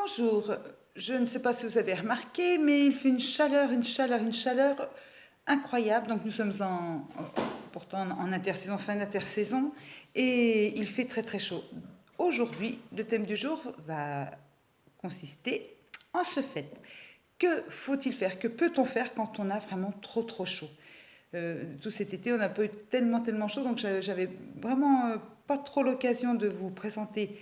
Bonjour, je ne sais pas si vous avez remarqué, mais il fait une chaleur incroyable. Donc nous sommes pourtant en intersaison, fin d'intersaison, et il fait très très chaud. Aujourd'hui, le thème du jour va consister en ce fait. Que faut-il faire? Que peut-on faire quand on a vraiment trop chaud? Tout cet été, on n'a pas eu tellement chaud, donc j'avais vraiment pas trop l'occasion de vous présenter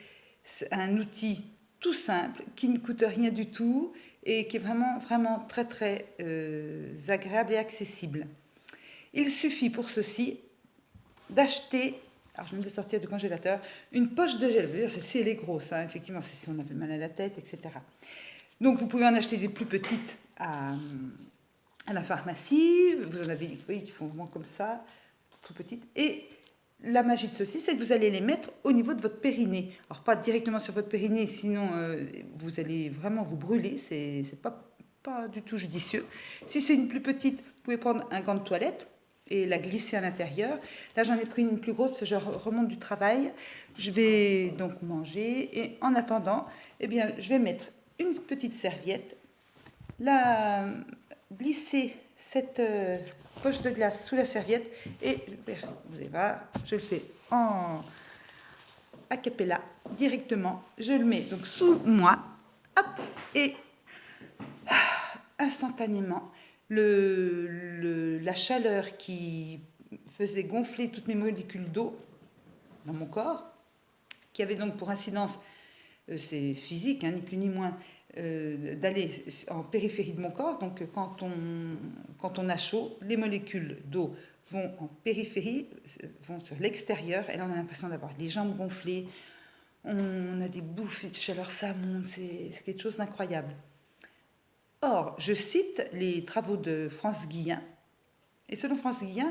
un outil tout simple, qui ne coûte rien du tout et qui est vraiment très agréable et accessible. Il suffit pour ceci d'acheter, alors je viens de sortir du congélateur, une poche de gel. Vous dire, celle-ci elle est grosse, hein, effectivement, c'est si on avait mal à la tête, etc. Donc vous pouvez en acheter des plus petites à la pharmacie. Vous en avez, vous voyez, qui font vraiment comme ça, tout petites. Et la magie de ceci, c'est que vous allez les mettre au niveau de votre périnée. Alors pas directement sur votre périnée, sinon vous allez vraiment vous brûler. C'est pas du tout judicieux. Si c'est une plus petite, vous pouvez prendre un gant de toilette et la glisser à l'intérieur. Là, j'en ai pris une plus grosse parce que je remonte du travail. Je vais donc manger et en attendant, eh bien, je vais mettre une petite serviette, la glisser cette poche de glace sous la serviette et vous allez voir, je le fais en a cappella directement. Je le mets donc sous moi, hop, et instantanément, la chaleur qui faisait gonfler toutes mes molécules d'eau dans mon corps, qui avait donc pour incidence, c'est physique, hein, ni plus ni moins, d'aller en périphérie de mon corps. Donc quand on a chaud, les molécules d'eau vont en périphérie, vont sur l'extérieur, et là on a l'impression d'avoir les jambes gonflées, on a des bouffées de chaleur, ça monte, c'est quelque chose d'incroyable. Or, je cite les travaux de France Guillen, et selon France Guillen,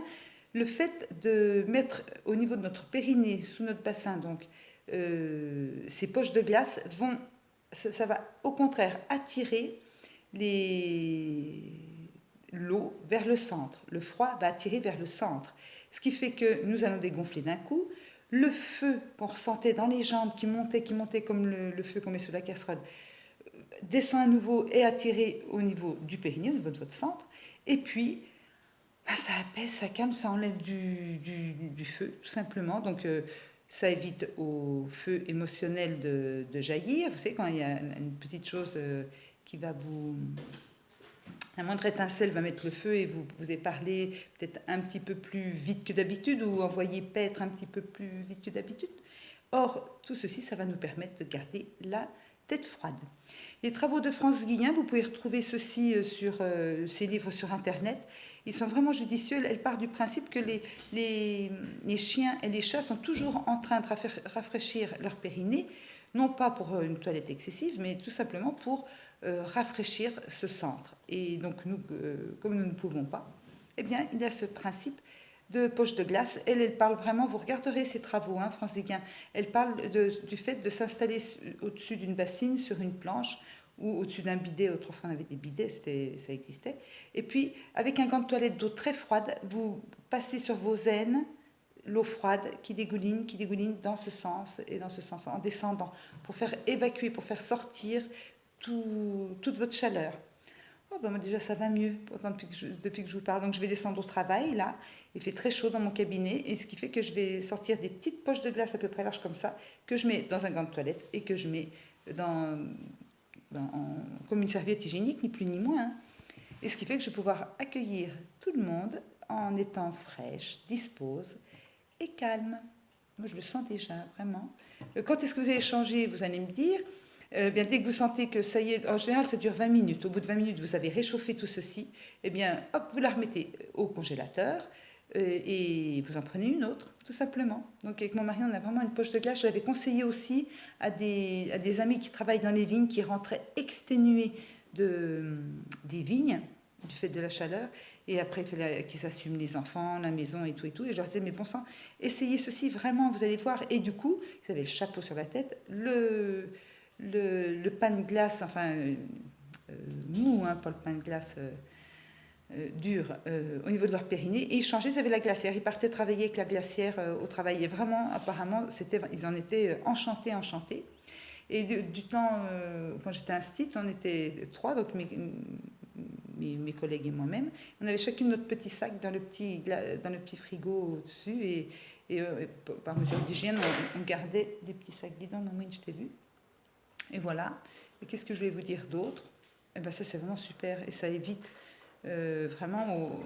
le fait de mettre au niveau de notre périnée, sous notre bassin, donc ces poches de glace ça va au contraire attirer l'eau vers le centre. Le froid va attirer vers le centre. Ce qui fait que nous allons dégonfler d'un coup. Le feu qu'on ressentait dans les jambes qui montait comme le feu qu'on met sur la casserole, descend à nouveau et attiré au niveau du périnée, au niveau de votre centre. Et puis, ça apaise, ça calme, ça enlève du feu, tout simplement. Donc, ça évite au feu émotionnel de jaillir. Vous savez, quand il y a une petite chose qui va vous... La moindre étincelle va mettre le feu et vous allez parler peut-être un petit peu plus vite que d'habitude ou envoyer paître un petit peu plus vite que d'habitude. Or, tout ceci, ça va nous permettre de garder la tête froide. Les travaux de France Guillen, vous pouvez retrouver ceci sur ses livres sur Internet. Ils sont vraiment judicieux. Elle part du principe que les chiens et les chats sont toujours en train de rafraîchir leur périnée, non pas pour une toilette excessive, mais tout simplement pour rafraîchir ce centre. Et donc, nous, comme nous ne pouvons pas, eh bien, il y a ce principe de poche de glace. Elle parle vraiment, vous regarderez ses travaux, hein, France Guillen, elle parle du fait de s'installer au-dessus d'une bassine, sur une planche, ou au-dessus d'un bidet. Autrefois on avait des bidets, ça existait. Et puis, avec un gant de toilette d'eau très froide, vous passez sur vos aines l'eau froide qui dégouline dans ce sens et dans ce sens, en descendant, pour faire évacuer, pour faire sortir toute votre chaleur. Oh ben moi déjà ça va mieux pourtant depuis que je vous parle. Donc je vais descendre au travail là, il fait très chaud dans mon cabinet et ce qui fait que je vais sortir des petites poches de glace à peu près larges comme ça, que je mets dans un gant de toilette et que je mets comme une serviette hygiénique, ni plus ni moins. Hein. Et ce qui fait que je vais pouvoir accueillir tout le monde en étant fraîche, dispose et calme. Moi je le sens déjà vraiment. Quand est-ce que vous allez changer? Vous allez me dire. Bien, dès que vous sentez que ça y est, en général ça dure 20 minutes, au bout de 20 minutes vous avez réchauffé tout ceci, eh bien hop, vous la remettez au congélateur et vous en prenez une autre, tout simplement. Donc avec mon mari on a vraiment une poche de glace, je l'avais conseillé aussi à des amis qui travaillent dans les vignes, qui rentraient exténués des vignes, du fait de la chaleur, et après il fallait qu'ils assument les enfants, la maison et tout, et je leur disais mais bon sang, essayez ceci vraiment, vous allez voir, et du coup, ils avaient le chapeau sur la tête, le pain de glace, enfin mou, hein, pas le pain de glace dur, au niveau de leur périnée, et ils changeaient, ils avaient la glacière, ils partaient travailler avec la glacière au travail, et vraiment, apparemment, ils en étaient enchantés. Et du temps, quand j'étais instite, on était trois, donc mes collègues et moi-même. On avait chacune notre petit sac dans le petit frigo au-dessus. Et par mesure d'hygiène, on gardait des petits sacs bidons. Non, moi, je t'ai vu. Et voilà. Et qu'est-ce que je vais vous dire d'autre? Eh ben, ça, c'est vraiment super. Et ça évite vraiment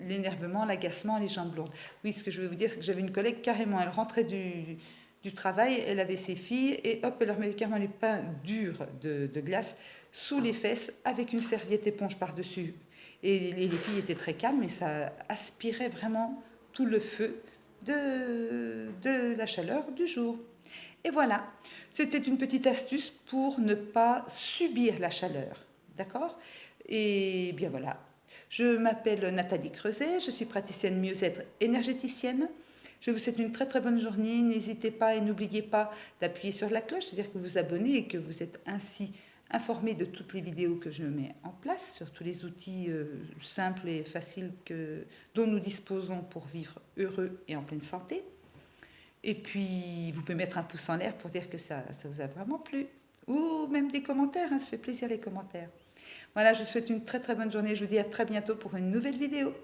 l'énervement, l'agacement, les jambes lourdes. Oui, ce que je vais vous dire, c'est que j'avais une collègue, carrément, elle rentrait du travail, elle avait ses filles, et hop, elle leur mettait carrément les pains durs de glace sous les fesses, avec une serviette éponge par-dessus. Et les filles étaient très calmes, et ça aspirait vraiment tout le feu de la chaleur du jour. Et voilà, c'était une petite astuce pour ne pas subir la chaleur. D'accord? Et bien voilà. Je m'appelle Nathalie Creuset, je suis praticienne mieux-être énergéticienne. Je vous souhaite une très très bonne journée. N'hésitez pas et n'oubliez pas d'appuyer sur la cloche, c'est-à-dire que vous vous abonnez et que vous êtes ainsi informé de toutes les vidéos que je mets en place, sur tous les outils simples et faciles dont nous disposons pour vivre heureux et en pleine santé. Et puis, vous pouvez mettre un pouce en l'air pour dire que ça vous a vraiment plu. Ou même des commentaires, hein, ça fait plaisir les commentaires. Voilà, je vous souhaite une très très bonne journée. Je vous dis à très bientôt pour une nouvelle vidéo.